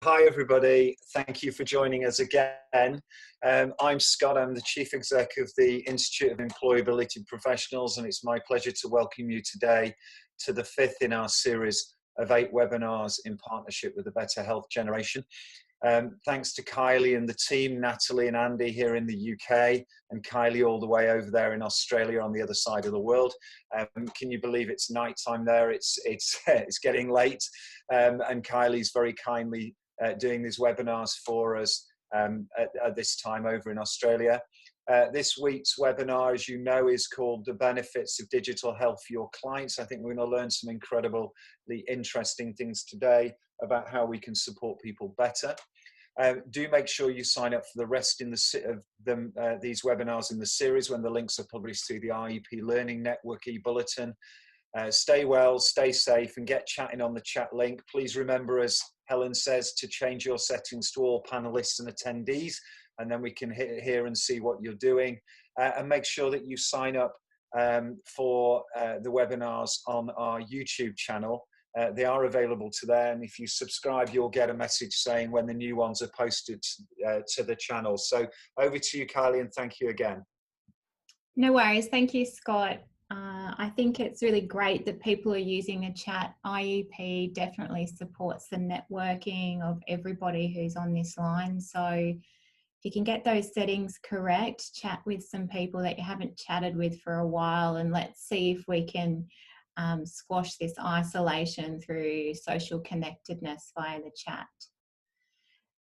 Hi, everybody. Thank you for joining us again. I'm Scott. I'm the Chief Exec of the Institute of Employability Professionals, and it's my pleasure to welcome you today to the fifth in our series of 8 webinars in partnership with the Better Health Generation. Thanks to Kylie and the team, Natalie and Andy here in the UK, and Kylie all the way over there in Australia on the other side of the world. Can you believe it's nighttime there? It's getting late, and Kylie's very kindly doing these webinars for us at this time over in Australia. This week's webinar, as you know, is called The Benefits of Digital Health for Your Clients. I think we're going to learn some incredibly interesting things today about how we can support people better. Do make sure you sign up for the rest of these webinars in the series when the links are published through the IEP Learning Network e-bulletin. Stay well, stay safe, and get chatting on the chat link. Please remember, as Helen says, to change your settings to all panelists and attendees, and then we can hear and see what you're doing. And make sure that you sign up for the webinars on our YouTube channel. They are available to there, and if you subscribe, you'll get a message saying when the new ones are posted to the channel. So over to you, Kylie, and thank you again. No worries. Thank you, Scott. I think it's really great that people are using the chat. IEP definitely supports the networking of everybody who's on this line. So if you can get those settings correct, chat with some people that you haven't chatted with for a while, and let's see if we can squash this isolation through social connectedness via the chat.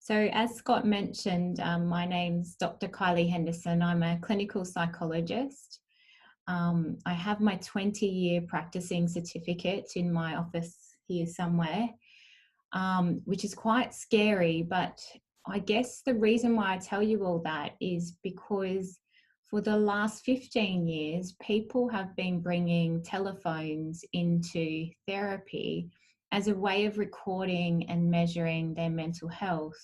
So as Scott mentioned, my name's Dr. Kylie Henderson. I'm a clinical psychologist. I have my 20-year practicing certificate in my office here somewhere, which is quite scary, but I guess the reason why I tell you all that is because for the last 15 years, people have been bringing telephones into therapy as a way of recording and measuring their mental health.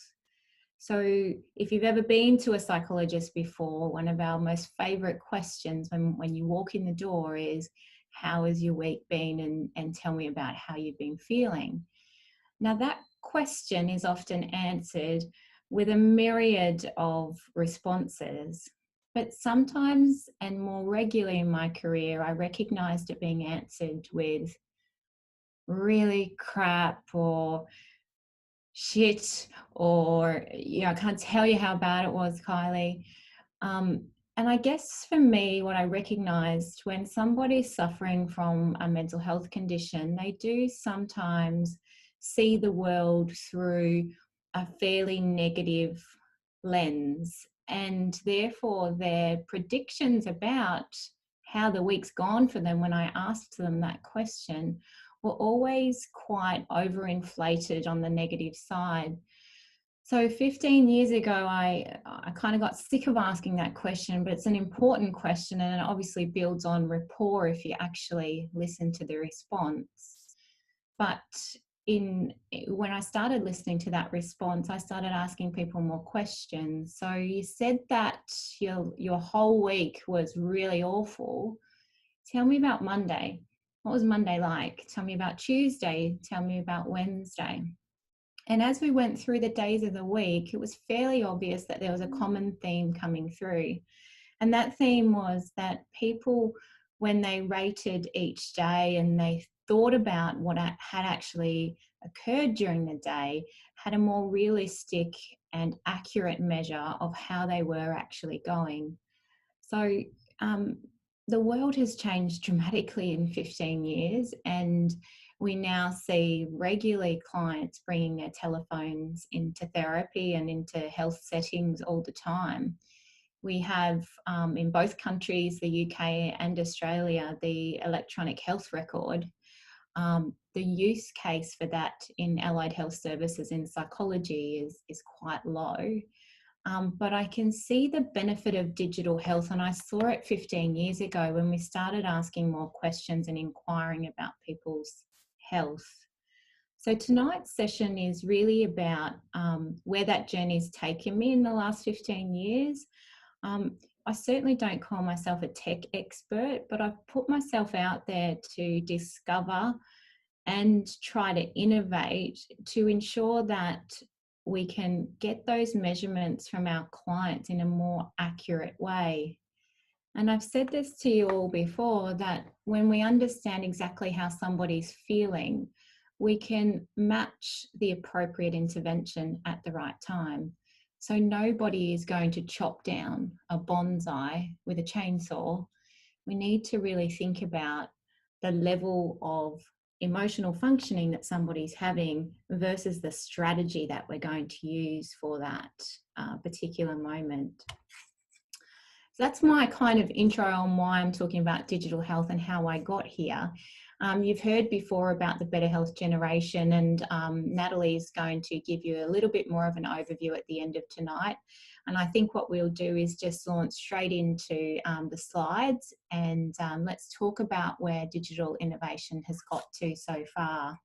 So if you've ever been to a psychologist before, one of our most favourite questions when you walk in the door is, how has your week been, and tell me about how you've been feeling. Now that question is often answered with a myriad of responses, but sometimes, and more regularly in my career, I recognised it being answered with really crap or shit, or I can't tell you how bad it was, Kylie. And I guess for me, what I recognized when somebody's suffering from a mental health condition, they do sometimes see the world through a fairly negative lens, and therefore their predictions about how the week's gone for them when I asked them that question were always quite overinflated on the negative side. So 15 years ago, I kind of got sick of asking that question, but it's an important question, and it obviously builds on rapport if you actually listen to the response. But when I started listening to that response, I started asking people more questions. So you said that your whole week was really awful. Tell me about Monday. What was Monday like? Tell me about Tuesday. Tell me about Wednesday. And as we went through the days of the week, it was fairly obvious that there was a common theme coming through. And that theme was that people, when they rated each day and they thought about what had actually occurred during the day, had a more realistic and accurate measure of how they were actually going. So the world has changed dramatically in 15 years, and we now see regularly clients bringing their telephones into therapy and into health settings all the time. We have in both countries, the UK and Australia, the electronic health record. The use case for that in allied health services in psychology is quite low. But I can see the benefit of digital health, and I saw it 15 years ago when we started asking more questions and inquiring about people's health. So tonight's session is really about where that journey's taken me in the last 15 years. I certainly don't call myself a tech expert, but I've put myself out there to discover and try to innovate to ensure that we can get those measurements from our clients in a more accurate way. And I've said this to you all before, that when we understand exactly how somebody's feeling, we can match the appropriate intervention at the right time. So nobody is going to chop down a bonsai with a chainsaw. We need to really think about the level of emotional functioning that somebody's having versus the strategy that we're going to use for that particular moment. So that's my kind of intro on why I'm talking about digital health and how I got here. You've heard before about the Better Health Generation, and Natalie is going to give you a little bit more of an overview at the end of tonight. And I think what we'll do is just launch straight into the slides, and let's talk about where digital innovation has got to so far.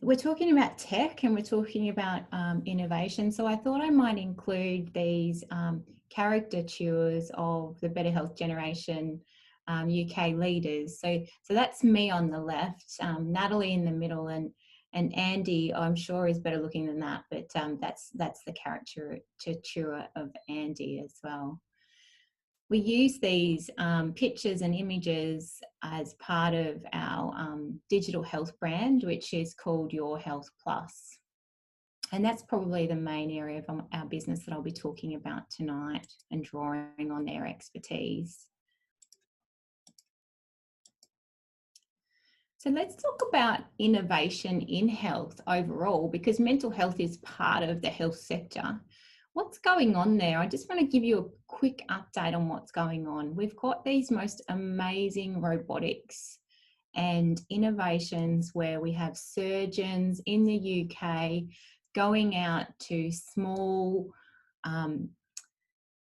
We're talking about tech, and we're talking about innovation. So I thought I might include these caricatures of the Better Health Generation UK leaders. So that's me on the left, Natalie in the middle, and Andy, I'm sure, is better looking than that, but that's the caricature of Andy as well. We use these pictures and images as part of our digital health brand, which is called Your Health Plus. And that's probably the main area of our business that I'll be talking about tonight and drawing on their expertise. So let's talk about innovation in health overall, because mental health is part of the health sector. What's going on there? I just want to give you a quick update on what's going on. We've got these most amazing robotics and innovations where we have surgeons in the UK going out to small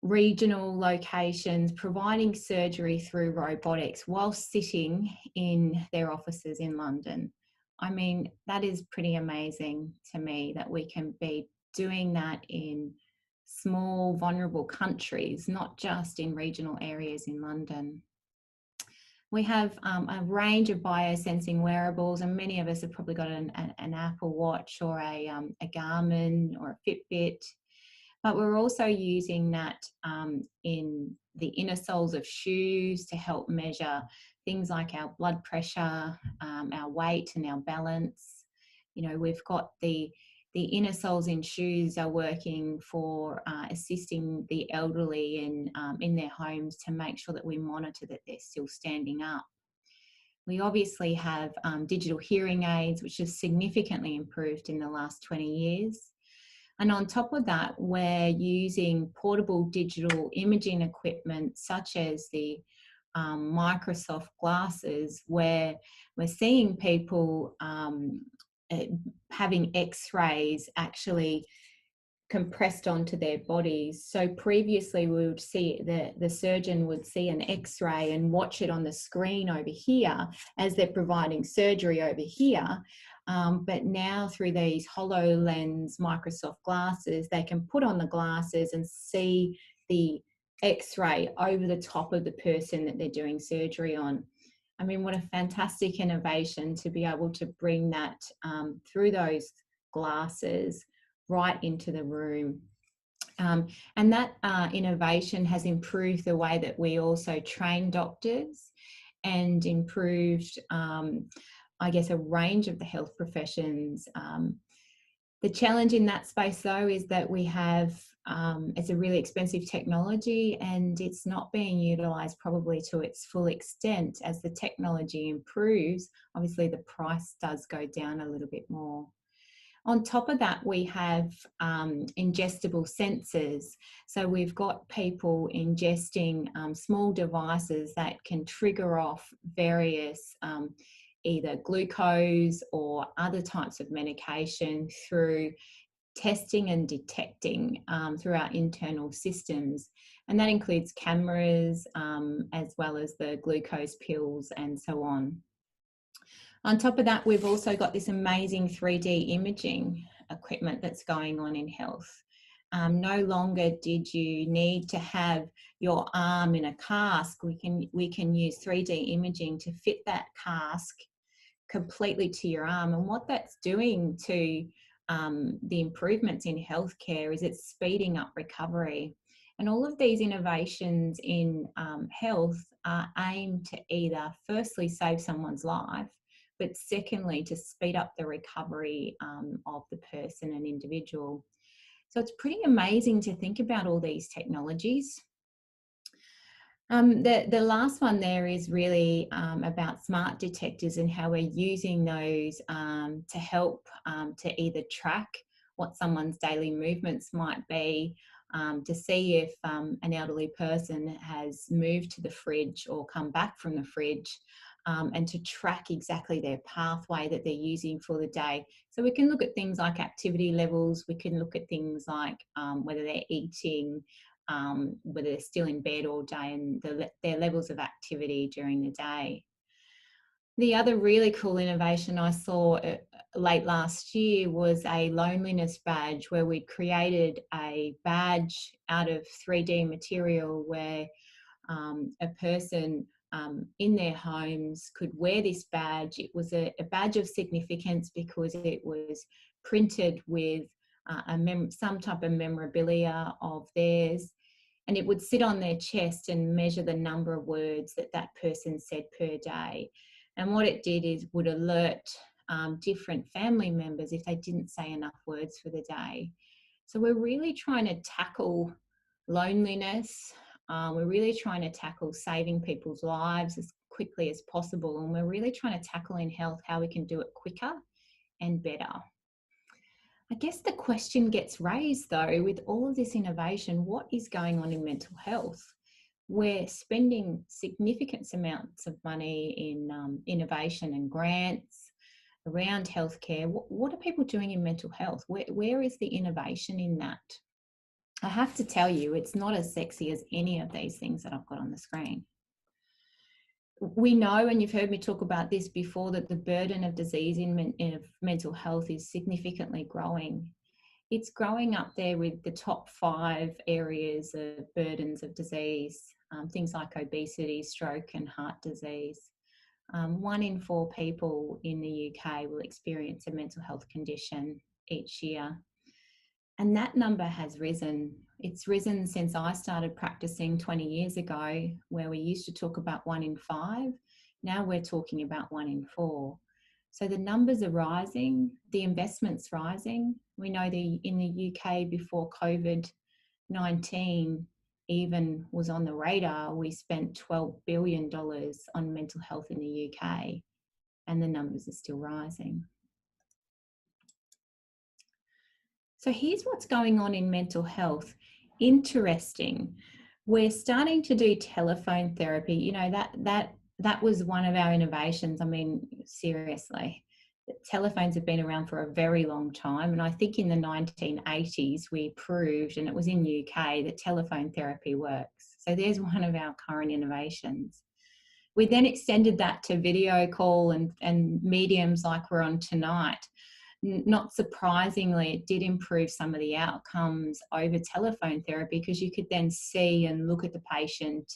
regional locations, providing surgery through robotics while sitting in their offices in London. I mean, that is pretty amazing to me, that we can be doing that in small, vulnerable countries, not just in regional areas in London. We have a range of biosensing wearables, and many of us have probably got an Apple Watch or a Garmin or a Fitbit. But we're also using that in the inner soles of shoes to help measure things like our blood pressure, our weight and our balance. You know, we've got the inner soles in shoes are working for assisting the elderly in their homes to make sure that we monitor that they're still standing up. We obviously have digital hearing aids, which have significantly improved in the last 20 years. And on top of that, we're using portable digital imaging equipment such as the Microsoft glasses, where we're seeing people having x-rays actually compressed onto their bodies. So previously we would see the surgeon would see an x-ray and watch it on the screen over here as they're providing surgery over here. But now through these HoloLens Microsoft glasses, they can put on the glasses and see the x-ray over the top of the person that they're doing surgery on. I mean, what a fantastic innovation to be able to bring that through those glasses right into the room. And that innovation has improved the way that we also train doctors and improved I guess, a range of the health professions. The challenge in that space, though, is that we have, it's a really expensive technology and it's not being utilised probably to its full extent. As the technology improves, obviously the price does go down a little bit more. On top of that, we have ingestible sensors. So we've got people ingesting small devices that can trigger off various either glucose or other types of medication through testing and detecting through our internal systems. And that includes cameras as well as the glucose pills and so on. On top of that, we've also got this amazing 3D imaging equipment that's going on in health. No longer did you need to have your arm in a cast. We can use 3D imaging to fit that cast completely to your arm. And what that's doing to the improvements in healthcare is it's speeding up recovery. And all of these innovations in health are aimed to either firstly save someone's life, but secondly to speed up the recovery of the person and individual. So it's pretty amazing to think about all these technologies. The last one there is really about smart detectors and how we're using those to help to either track what someone's daily movements might be, to see if an elderly person has moved to the fridge or come back from the fridge, and to track exactly their pathway that they're using for the day. So we can look at things like activity levels, we can look at things like whether they're eating, whether they're still in bed all day, and their levels of activity during the day. The other really cool innovation I saw late last year was a loneliness badge, where we created a badge out of 3D material where a person in their homes could wear this badge. It was a badge of significance because it was printed with some type of memorabilia of theirs, and it would sit on their chest and measure the number of words that that person said per day. And what it did is would alert different family members if they didn't say enough words for the day. So we're really trying to tackle loneliness. We're really trying to tackle saving people's lives as quickly as possible. And we're really trying to tackle in health how we can do it quicker and better. I guess the question gets raised though, with all of this innovation, what is going on in mental health? We're spending significant amounts of money in innovation and grants around healthcare. What are people doing in mental health? Where is the innovation in that? I have to tell you, it's not as sexy as any of these things that I've got on the screen. We know, and you've heard me talk about this before, that the burden of disease in mental health is significantly growing. It's growing up there with the top 5 areas of burdens of disease, things like obesity, stroke, and heart disease. 1 in 4 people in the UK will experience a mental health condition each year. And that number has risen. It's risen since I started practicing 20 years ago, where we used to talk about 1 in 5. Now we're talking about 1 in 4. So the numbers are rising, the investment's rising. We know in the UK before COVID-19 even was on the radar, we spent $12 billion on mental health in the UK, and the numbers are still rising. So here's what's going on in mental health. Interesting. We're starting to do telephone therapy. You know, that was one of our innovations. I mean, seriously, telephones have been around for a very long time. And I think in the 1980s, we proved, and it was in the UK, that telephone therapy works. So there's one of our current innovations. We then extended that to video call and mediums like we're on tonight. Not surprisingly, it did improve some of the outcomes over telephone therapy, because you could then see and look at the patient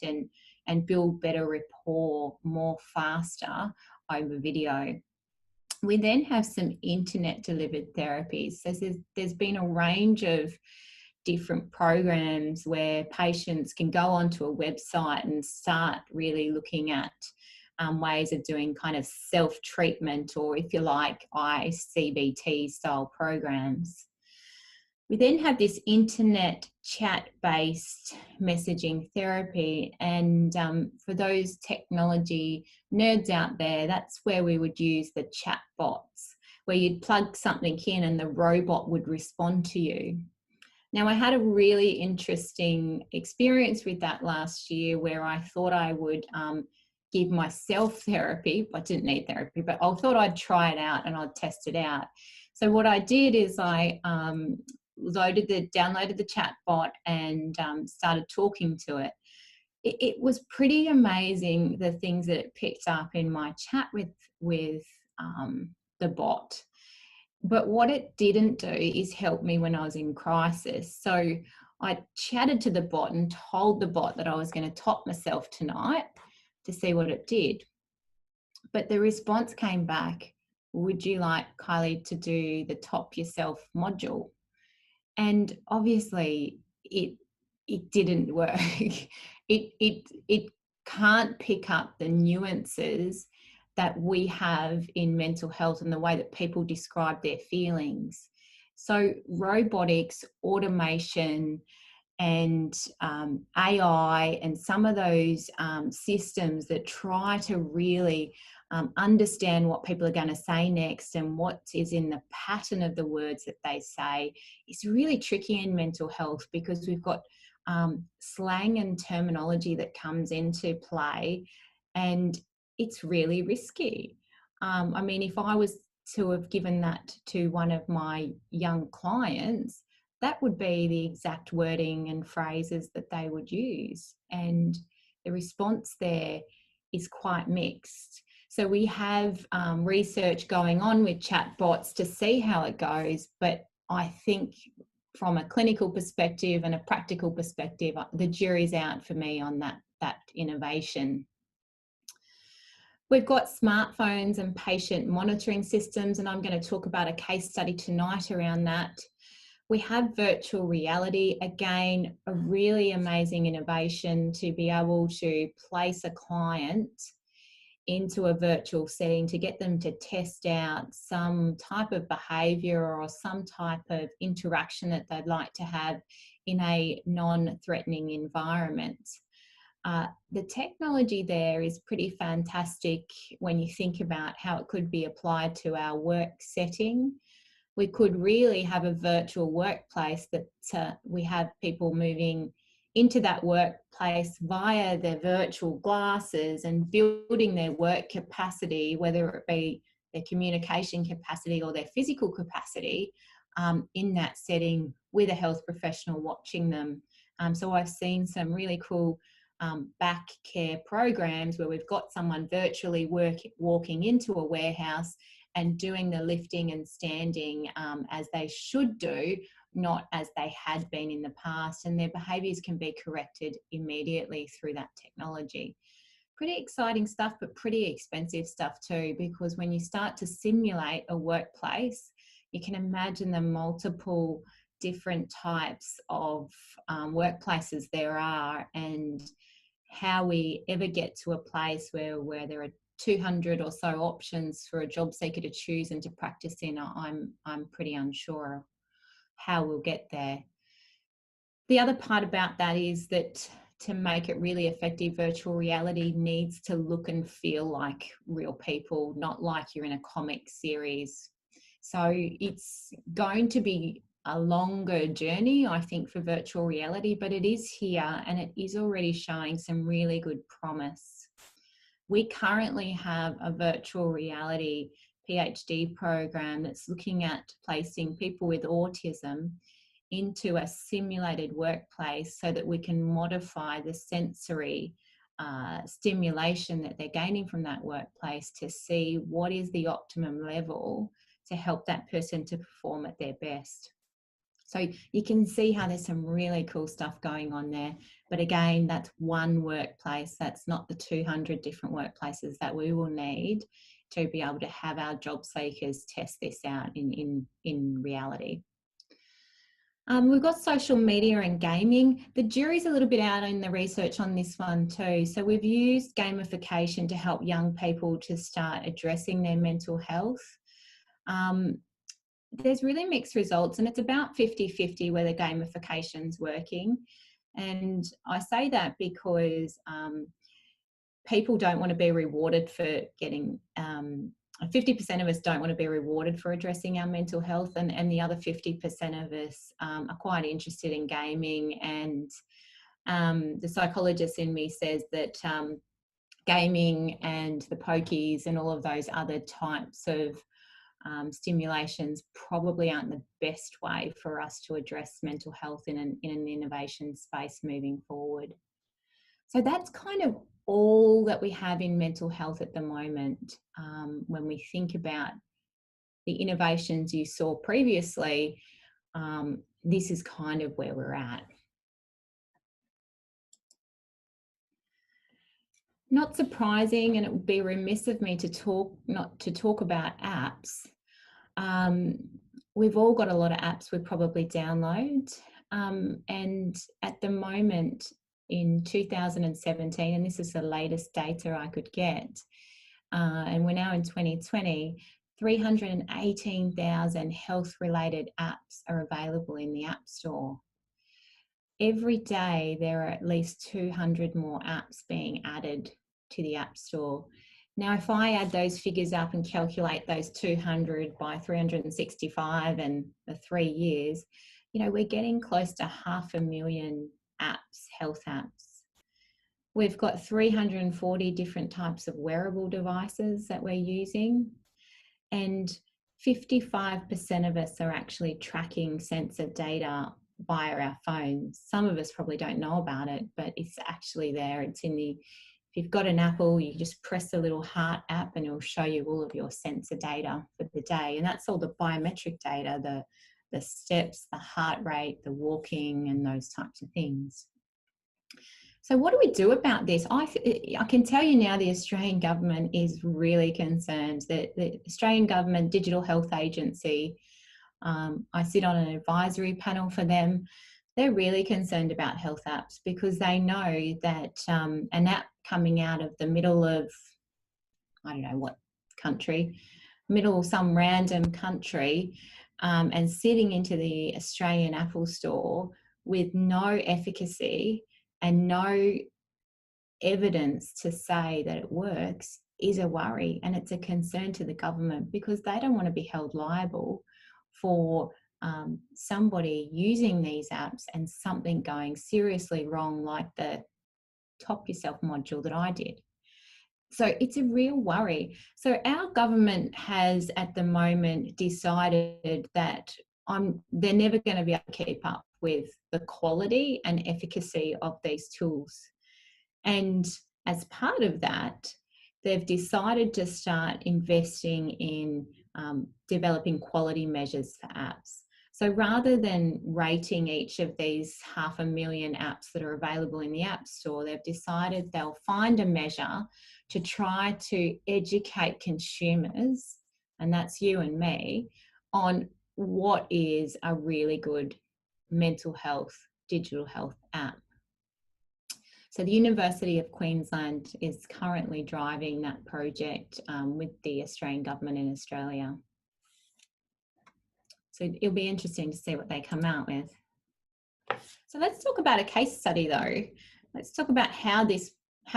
and build better rapport more faster over video. We then have some internet delivered therapies. So there's been a range of different programs where patients can go onto a website and start really looking at ways of doing kind of self-treatment, or if you like, ICBT style programs. We then have this internet chat-based messaging therapy, and for those technology nerds out there, that's where we would use the chat bots, where you'd plug something in and the robot would respond to you. Now, I had a really interesting experience with that last year, where I thought I would give myself therapy. I didn't need therapy, but I thought I'd try it out and I'd test it out. So what I did is I downloaded the chat bot and started talking to it. It was pretty amazing, the things that it picked up in my chat with the bot. But what it didn't do is help me when I was in crisis. So I chatted to the bot and told the bot that I was going to top myself tonight to see what it did. But the response came back, would you like Kylie to do the top yourself module? And obviously it didn't work. It can't pick up the nuances that we have in mental health and the way that people describe their feelings. So robotics, automation, and AI, and some of those systems that try to really understand what people are going to say next and what is in the pattern of the words that they say is really tricky in mental health, because we've got slang and terminology that comes into play, and it's really risky. I mean, if I was to have given that to one of my young clients, that would be the exact wording and phrases that they would use. And the response there is quite mixed. So we have research going on with chatbots to see how it goes. But I think from a clinical perspective and a practical perspective, the jury's out for me on that innovation. We've got smartphones and patient monitoring systems, and I'm going to talk about a case study tonight around that. We have virtual reality, again, a really amazing innovation to be able to place a client into a virtual setting to get them to test out some type of behaviour or some type of interaction that they'd like to have in a non-threatening environment. The technology there is pretty fantastic when you think about how it could be applied to our work setting. We could really have a virtual workplace that we have people moving into that workplace via their virtual glasses and building their work capacity, whether it be their communication capacity or their physical capacity, in that setting with a health professional watching them. So I've seen some really cool back care programs where we've got someone virtually walking into a warehouse and doing the lifting and standing as they should do, not as they had been in the past, and their behaviours can be corrected immediately through that technology. Pretty exciting stuff, but pretty expensive stuff too, because when you start to simulate a workplace, you can imagine the multiple different types of workplaces there are, and how we ever get to a place where there are 200 or so options for a job seeker to choose and to practice in, I'm pretty unsure how we'll get there. The other part about that is that to make it really effective, virtual reality needs to look and feel like real people, not like you're in a comic series. So it's going to be a longer journey, I think, for virtual reality, but it is here and it is already showing some really good promise. We currently have a virtual reality PhD program that's looking at placing people with autism into a simulated workplace so that we can modify the sensory stimulation that they're gaining from that workplace to see what is the optimum level to help that person to perform at their best. So you can see how there's some really cool stuff going on there. But again, that's one workplace. That's not the 200 different workplaces that we will need to be able to have our job seekers test this out in reality. We've got social media and gaming. The jury's a little bit out in the research on this one too. So we've used gamification to help young people to start addressing their mental health. There's really mixed results, and it's about 50-50 whether gamification's working. And I say that because people don't want to be rewarded for getting 50% of us don't want to be rewarded for addressing our mental health, and the other 50% of us are quite interested in gaming. And the psychologist in me says that gaming and the pokies and all of those other types of stimulations probably aren't the best way for us to address mental health in an innovation space moving forward. So that's kind of all that we have in mental health at the moment when we think about the innovations you saw previously, this is kind of where we're at. Not surprising, and it would be remiss of me to not to talk about apps. We've all got a lot of apps we probably download, and at the moment in 2017, and this is the latest data I could get, and we're now in 2020, 318,000 health-related apps are available in the App Store. Every day there are at least 200 more apps being added to the App Store. Now, if I add those figures up and calculate those 200 by 365 and the 3 years, you know, we're getting close to 500,000 apps, health apps. We've got 340 different types of wearable devices that we're using, and 55% of us are actually tracking sensor data via our phones. Some of us probably don't know about it, but it's actually there. It's in the, if you've got an Apple, you just press the little heart app and it'll show you all of your sensor data for the day. And that's all the biometric data, the steps, the heart rate, the walking, and those types of things. So what do we do about this? I can tell you now the Australian government is really concerned. That the Australian Government Digital Health Agency, I sit on an advisory panel for them. They're really concerned about health apps because they know that an app coming out of the middle of, I don't know what country, some random country, and sitting into the Australian Apple Store with no efficacy and no evidence to say that it works is a worry, and it's a concern to the government because they don't want to be held liable for somebody using these apps and something going seriously wrong, like the Top Yourself module that I did. So it's a real worry. So our government has at the moment decided that they're never going to be able to keep up with the quality and efficacy of these tools. And as part of that, they've decided to start investing in developing quality measures for apps. So rather than rating each of these 500,000 apps that are available in the App Store, they've decided they'll find a measure to try to educate consumers, and that's you and me, on what is a really good mental health, digital health app. So the University of Queensland is currently driving that project with the Australian government in Australia. So it'll be interesting to see what they come out with. So let's talk about a case study though. Let's talk about how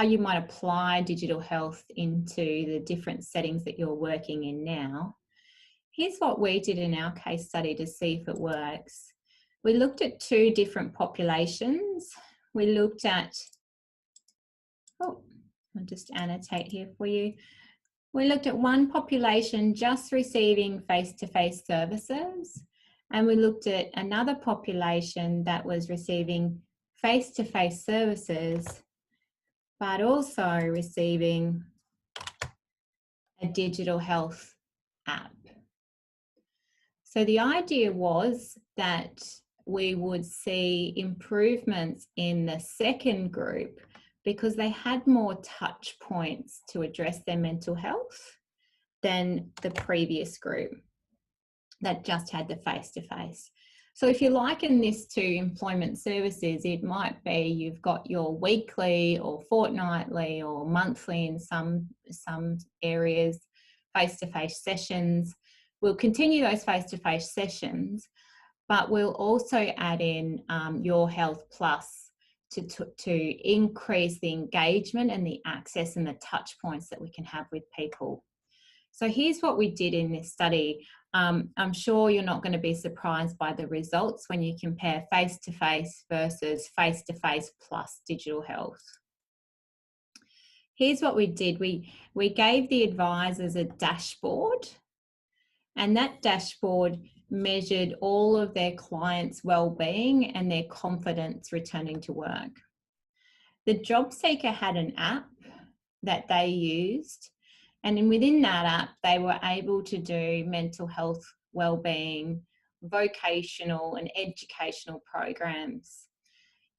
you might apply digital health into the different settings that you're working in now. Here's what we did in our case study to see if it works. We looked at 2 different populations. We looked at, I'll just annotate here for you. We looked at one population just receiving face-to-face services, and we looked at another population that was receiving face-to-face services, but also receiving a digital health app. So the idea was that we would see improvements in the second group because they had more touch points to address their mental health than the previous group that just had the face-to-face. So if you liken this to employment services, it might be you've got your weekly or fortnightly or monthly in some areas face-to-face sessions. We'll continue those face-to-face sessions, but we'll also add in Your Health Plus to increase the engagement and the access and the touch points that we can have with people. So here's what we did in this study. I'm sure you're not going to be surprised by the results when you compare face-to-face versus face-to-face plus digital health. Here's what we did. We gave the advisors a dashboard, and that dashboard measured all of their clients' well-being and their confidence returning to work. The job seeker had an app that they used, And within that app, they were able to do mental health, wellbeing, vocational and educational programs.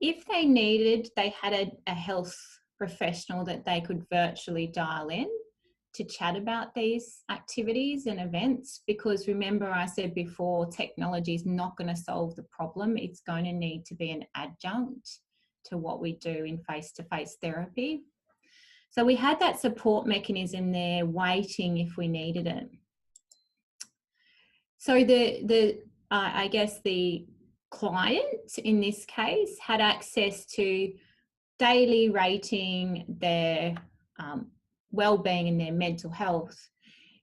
If they needed, they had a health professional that they could virtually dial in to chat about these activities and events, because remember I said before, technology is not going to solve the problem. It's going to need to be an adjunct to what we do in face-to-face therapy. So we had that support mechanism there waiting if we needed it. So I guess the client in this case had access to daily rating their well-being and their mental health.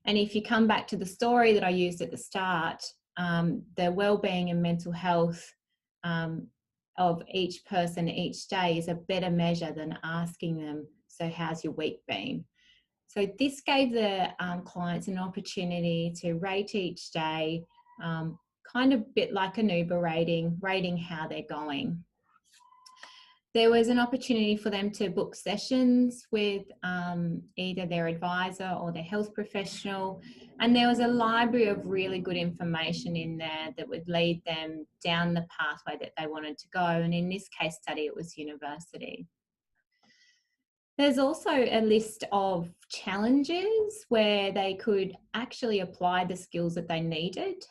And if you come back to the story that I used at the start, the well-being and mental health of each person each day is a better measure than asking them, so how's your week been? So this gave the clients an opportunity to rate each day, kind of a bit like an Uber rating how they're going. There was an opportunity for them to book sessions with either their advisor or their health professional. And there was a library of really good information in there that would lead them down the pathway that they wanted to go. And in this case study, it was university. There's also a list of challenges where they could actually apply the skills that they needed.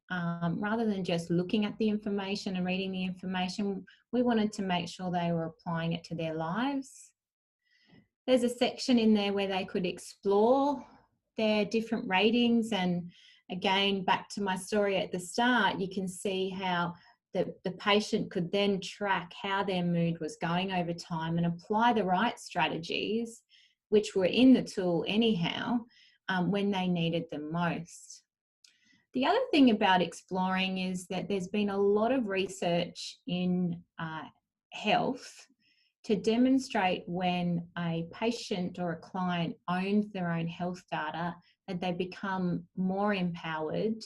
Rather than just looking at the information and reading the information, we wanted to make sure they were applying it to their lives. There's a section in there where they could explore their different ratings. And again, back to my story at the start, you can see how the patient could then track how their mood was going over time and apply the right strategies, which were in the tool anyhow, when they needed them most. The other thing about exploring is that there's been a lot of research in health to demonstrate when a patient or a client owns their own health data, that they become more empowered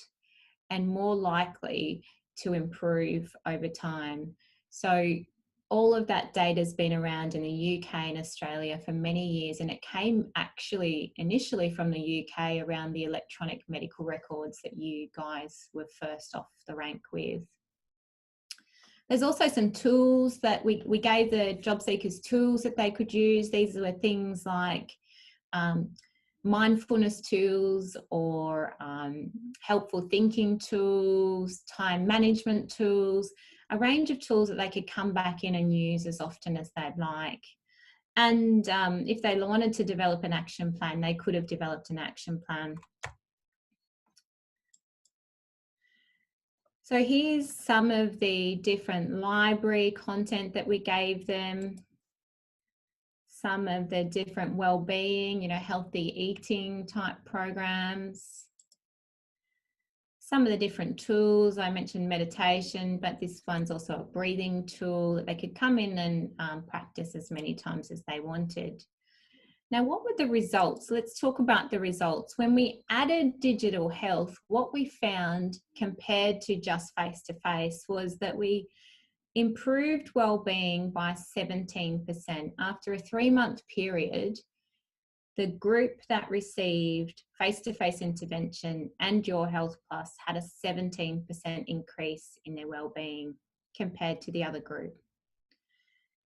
and more likely to improve over time. So all of that data has been around in the UK and Australia for many years, and it came actually initially from the UK around the electronic medical records that you guys were first off the rank with. There's also some tools that we gave the job seekers tools that they could use. These were things like mindfulness tools or helpful thinking tools, time management tools, a range of tools that they could come back in and use as often as they'd like. And if they wanted to develop an action plan, they could have developed an action plan. So here's some of the different library content that we gave them. Some of the different well-being, healthy eating type programs. Some of the different tools, I mentioned meditation, but this one's also a breathing tool that they could come in and practice as many times as they wanted. Now, what were the results? Let's talk about the results. When we added digital health, what we found compared to just face-to-face was that we improved well-being by 17%. After a 3-month period, the group that received face-to-face intervention and Your Health Plus had a 17% increase in their well-being compared to the other group.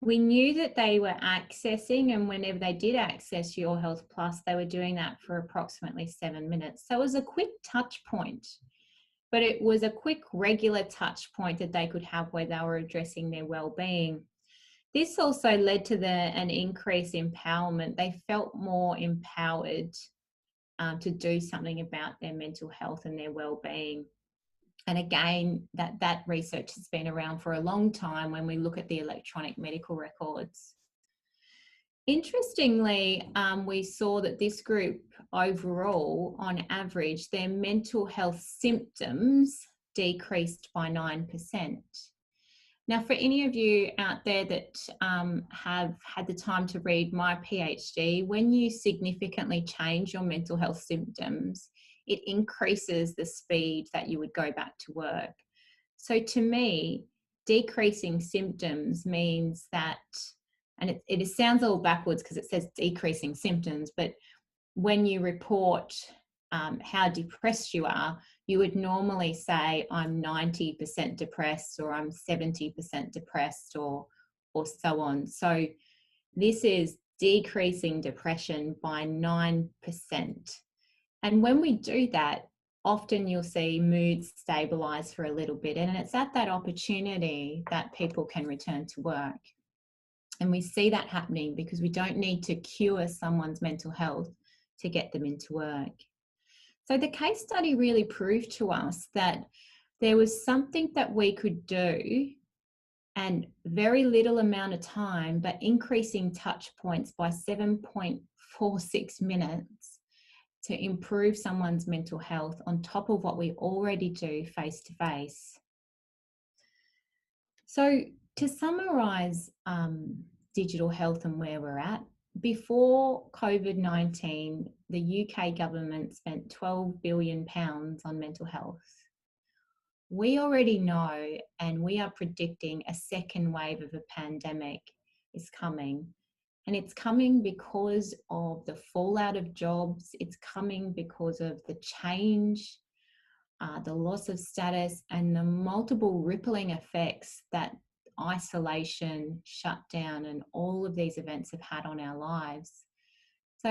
We knew that they were accessing, and whenever they did access Your Health Plus, they were doing that for approximately 7 minutes. So it was a quick touch point, but it was a quick regular touch point that they could have where they were addressing their well-being. This also led to an increased empowerment. They felt more empowered to do something about their mental health and their well-being. And again, that research has been around for a long time when we look at the electronic medical records. Interestingly, we saw that this group overall, on average, their mental health symptoms decreased by 9%. Now, for any of you out there that have had the time to read my PhD, when you significantly change your mental health symptoms, it increases the speed that you would go back to work. So to me, decreasing symptoms means that, and it sounds all backwards because it says decreasing symptoms, but when you report how depressed you are, you would normally say, I'm 90% depressed, or I'm 70% depressed, or so on. So this is decreasing depression by 9%. And when we do that, often you'll see moods stabilize for a little bit. And it's at that opportunity that people can return to work. And we see that happening because we don't need to cure someone's mental health to get them into work. So the case study really proved to us that there was something that we could do, and very little amount of time, but increasing touch points by 7.46 minutes to improve someone's mental health on top of what we already do face to face. So to summarize digital health and where we're at, before COVID-19, the UK government spent £12 billion on mental health. We already know, and we are predicting, a second wave of a pandemic is coming. And it's coming because of the fallout of jobs. It's coming because of the change, the loss of status, and the multiple rippling effects that isolation, shutdown, and all of these events have had on our lives. So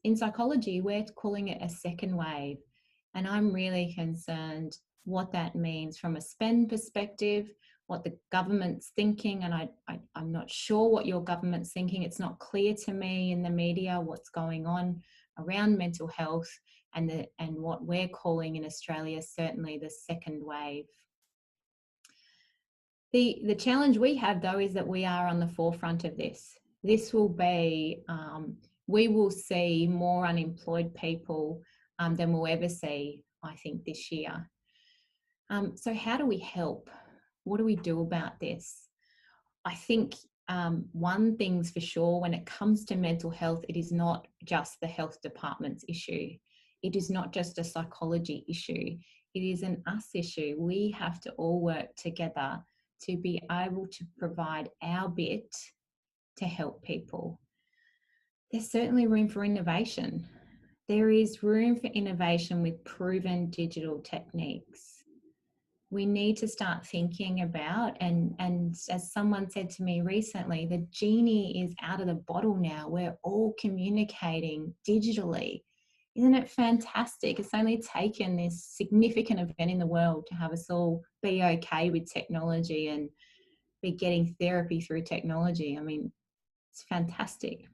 in psychology, we're calling it a second wave. And I'm really concerned what that means from a spend perspective, what the government's thinking. And I'm not sure what your government's thinking. It's not clear to me in the media what's going on around mental health and what we're calling in Australia, certainly the second wave. The challenge we have, though, is that we are on the forefront of this. This will be, we will see more unemployed people than we'll ever see, I think, this year. So how do we help? What do we do about this? I think one thing's for sure, when it comes to mental health, it is not just the health department's issue. It is not just a psychology issue. It is an us issue. We have to all work together to be able to provide our bit to help people. There's certainly room for innovation. There is room for innovation with proven digital techniques. We need to start thinking about, and as someone said to me recently, the genie is out of the bottle now. We're all communicating digitally. Isn't it fantastic? It's only taken this significant event in the world to have us all be okay with technology and be getting therapy through technology. I mean, it's fantastic.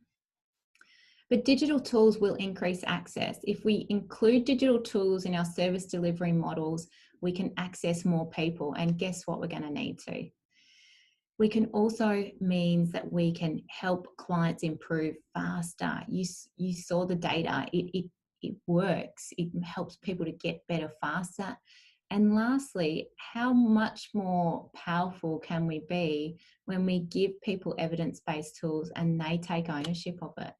But digital tools will increase access. If we include digital tools in our service delivery models, we can access more people. And guess what? We're going to need to. We can also means that we can help clients improve faster. You saw the data. It works. It helps people to get better faster. And lastly, how much more powerful can we be when we give people evidence-based tools and they take ownership of it?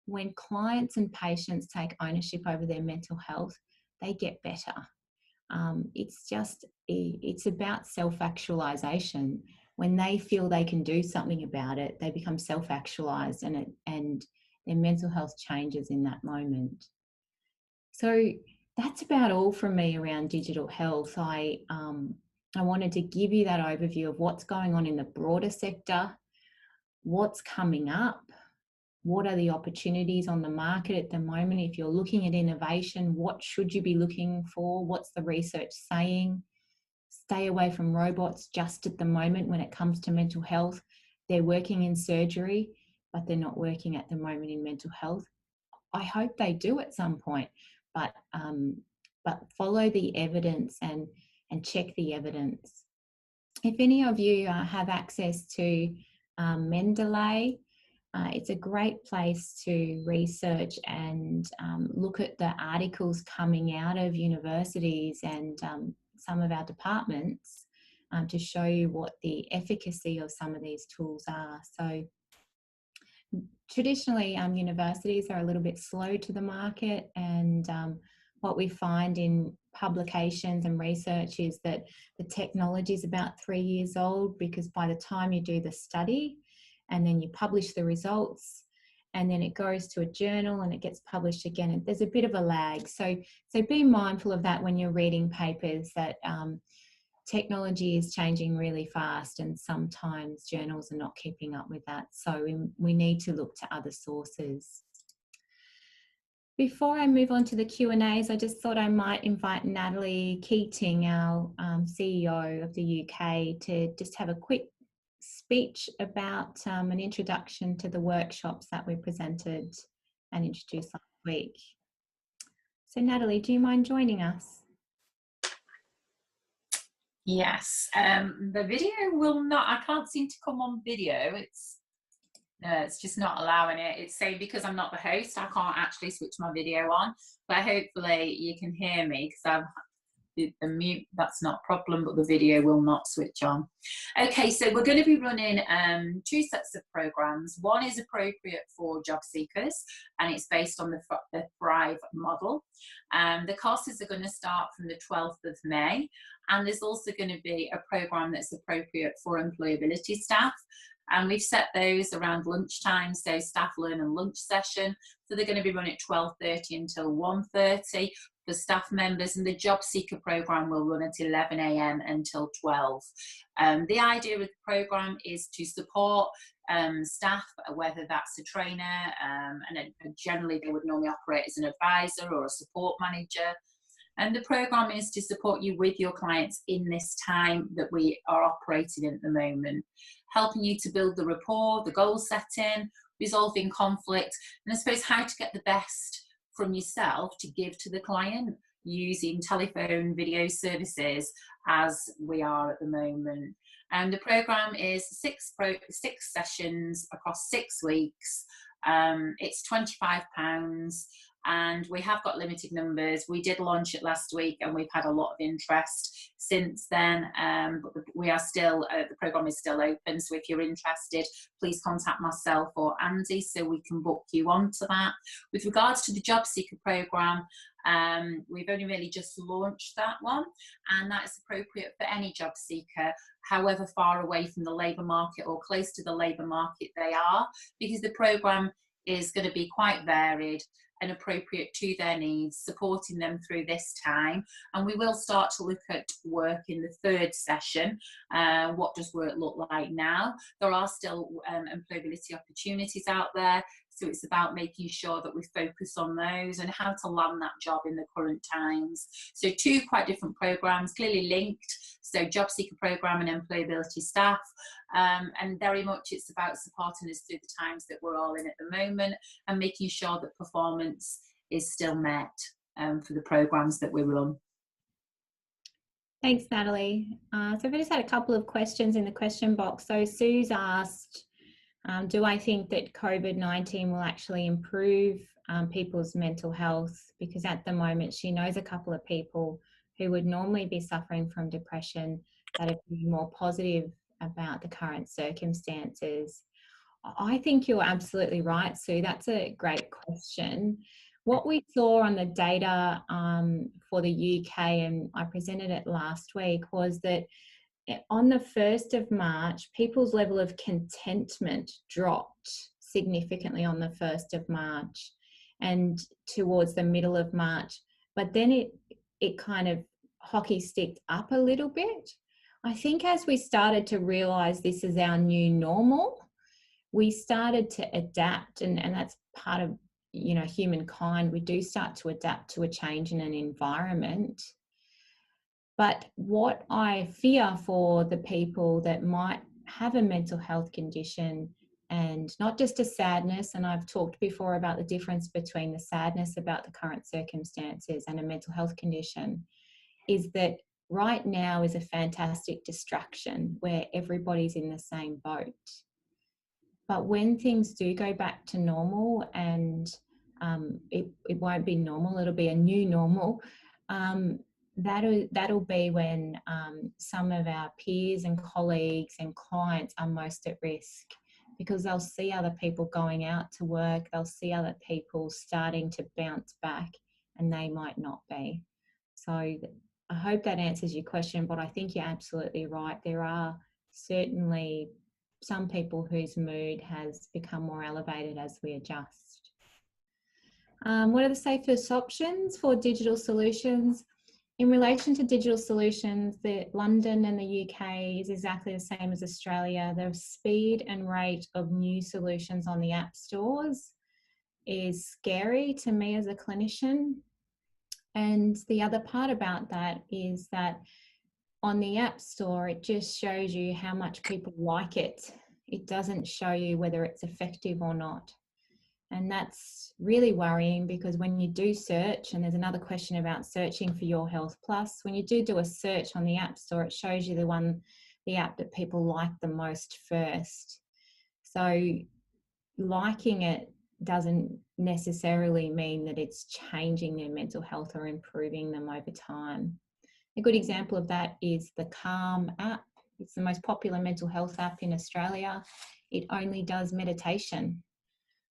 When clients and patients take ownership over their mental health, they get better. It's about self-actualization. When they feel they can do something about it, they become self-actualized, and their mental health changes in that moment. So that's about all from me around digital health. I wanted to give you that overview of what's going on in the broader sector, what's coming up, what are the opportunities on the market at the moment. If you're looking at innovation, what should you be looking for? What's the research saying? Stay away from robots just at the moment when it comes to mental health. They're working in surgery, but they're not working at the moment in mental health. I hope they do at some point, but follow the evidence and check the evidence. If any of you have access to Mendeley, it's a great place to research and look at the articles coming out of universities and some of our departments to show you what the efficacy of some of these tools are. So traditionally, universities are a little bit slow to the market, and what we find in publications and research is that the technology is about 3 years old, because by the time you do the study and then you publish the results and then it goes to a journal and it gets published again. And there's a bit of a lag. So be mindful of that when you're reading papers, that technology is changing really fast and sometimes journals are not keeping up with that. So we need to look to other sources. Before I move on to the Q&As, I just thought I might invite Natalie Keating, our CEO of the UK, to just have a quick speech about an introduction to the workshops that we presented and introduced last week. So Natalie, do you mind joining us? Yes, the video will not, I can't seem to come on video. It's just not allowing it. It's saying because I'm not the host, I can't actually switch my video on, but hopefully you can hear me because I've the mute, that's not a problem, but the video will not switch on. Okay, so we're going to be running two sets of programs. One is appropriate for job seekers and it's based on the Thrive model. The courses are going to start from the 12th of May, and there's also going to be a program that's appropriate for employability staff. And we've set those around lunchtime, so staff learn and lunch session. So they're going to be running at 12:30 until 1:30 for staff members, and the job seeker program will run at 11 a.m. until 12. The idea of the program is to support staff, whether that's a trainer, and generally they would normally operate as an advisor or a support manager. And the program is to support you with your clients in this time that we are operating in at the moment, helping you to build the rapport, the goal setting, resolving conflict, and I suppose how to get the best from yourself to give to the client using telephone video services as we are at the moment. And the program is six sessions across 6 weeks. It's £25. And we have got limited numbers. We did launch it last week and we've had a lot of interest since then, but we are still, the program is still open, so if you're interested, please contact myself or Andy so we can book you onto that. With regards to the job seeker program, we've only really just launched that one, and that is appropriate for any job seeker, however far away from the labour market or close to the labour market they are, because the program is going to be quite varied and appropriate to their needs, supporting them through this time. And we will start to look at work in the third session. What does work look like now? There are still employability opportunities out there, so it's about making sure that we focus on those and how to land that job in the current times. So two quite different programs, clearly linked, so job seeker program and employability staff, and very much it's about supporting us through the times that we're all in at the moment and making sure that performance is still met for the programs that we run. Thanks, Natalie. So I've just had a couple of questions in the question box. So Sue's asked, do I think that COVID-19 will actually improve people's mental health? Because at the moment she knows a couple of people who would normally be suffering from depression that are more positive about the current circumstances. I think you're absolutely right, Sue. That's a great question. What we saw on the data for the UK, and I presented it last week, was that on the 1st of March, people's level of contentment dropped significantly on the 1st of March and towards the middle of March. But then it kind of hockey sticked up a little bit. I think as we started to realise this is our new normal, we started to adapt, and that's part of, you know, humankind. We do start to adapt to a change in an environment. But what I fear for the people that might have a mental health condition, and not just a sadness, and I've talked before about the difference between the sadness about the current circumstances and a mental health condition, is that right now is a fantastic distraction where everybody's in the same boat. But when things do go back to normal, and it won't be normal, it'll be a new normal, that'll be when some of our peers and colleagues and clients are most at risk, because they'll see other people going out to work, they'll see other people starting to bounce back, and they might not be. So I hope that answers your question, but I think you're absolutely right. There are certainly some people whose mood has become more elevated as we adjust. What are the safest options for digital solutions? In relation to digital solutions, London and the UK is exactly the same as Australia. The speed and rate of new solutions on the app stores is scary to me as a clinician. And the other part about that is that on the App Store, it just shows you how much people like it. It doesn't show you whether it's effective or not. And that's really worrying, because when you do search, and there's another question about searching for Your Health Plus, when you do a search on the App Store, it shows you the app that people like the most first. So liking it doesn't necessarily mean that it's changing their mental health or improving them over time. A good example of that is the Calm app. It's the most popular mental health app in Australia. It only does meditation.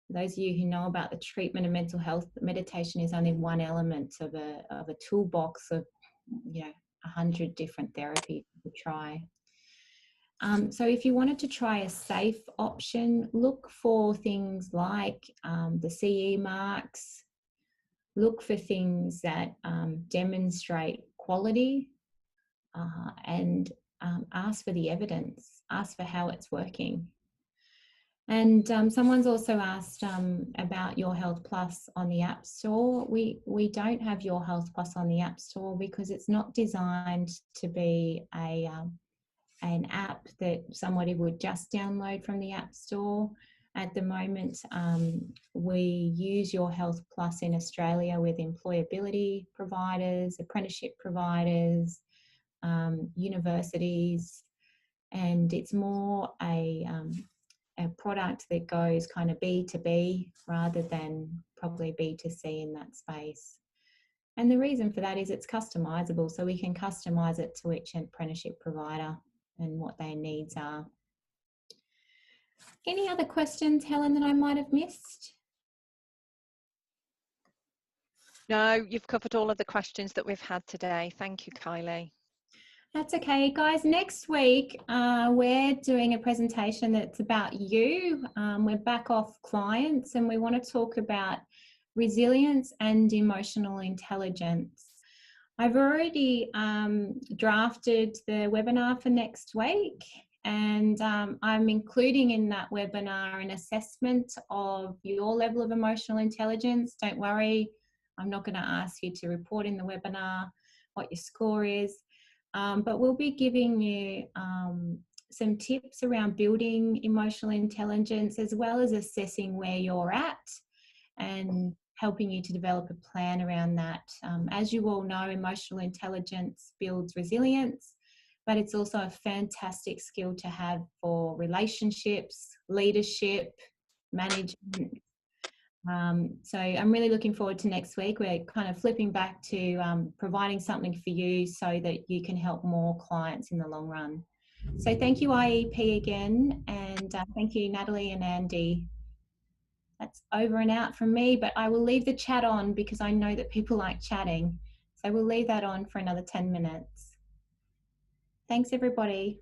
Those of you who know about the treatment of mental health, meditation is only one element of a toolbox of 100 different therapies to try. So if you wanted to try a safe option, look for things like the CE marks. Look for things that demonstrate quality, and ask for the evidence. Ask for how it's working. And someone's also asked about Your Health Plus on the App Store. We don't have Your Health Plus on the App Store because it's not designed to be an app that somebody would just download from the App Store. At the moment, we use Your Health Plus in Australia with employability providers, apprenticeship providers, universities, and it's more a product that goes kind of B2B rather than probably B2C in that space. And the reason for that is it's customizable, so we can customize it to each apprenticeship provider and what their needs are. Any other questions, Helen, that I might have missed? No, you've covered all of the questions that we've had today. Thank you, Kylie. That's okay, guys. Next week, we're doing a presentation that's about you. We're back off clients and we want to talk about resilience and emotional intelligence. I've already drafted the webinar for next week, and I'm including in that webinar an assessment of your level of emotional intelligence. Don't worry, I'm not going to ask you to report in the webinar what your score is. But we'll be giving you some tips around building emotional intelligence, as well as assessing where you're at and helping you to develop a plan around that. As you all know, emotional intelligence builds resilience, but it's also a fantastic skill to have for relationships, leadership, management. So I'm really looking forward to next week. We're kind of flipping back to providing something for you so that you can help more clients in the long run. So thank you, IEP, again, and thank you, Natalie and Andy. That's over and out from me, but I will leave the chat on because I know that people like chatting. So we'll leave that on for another 10 minutes. Thanks, everybody.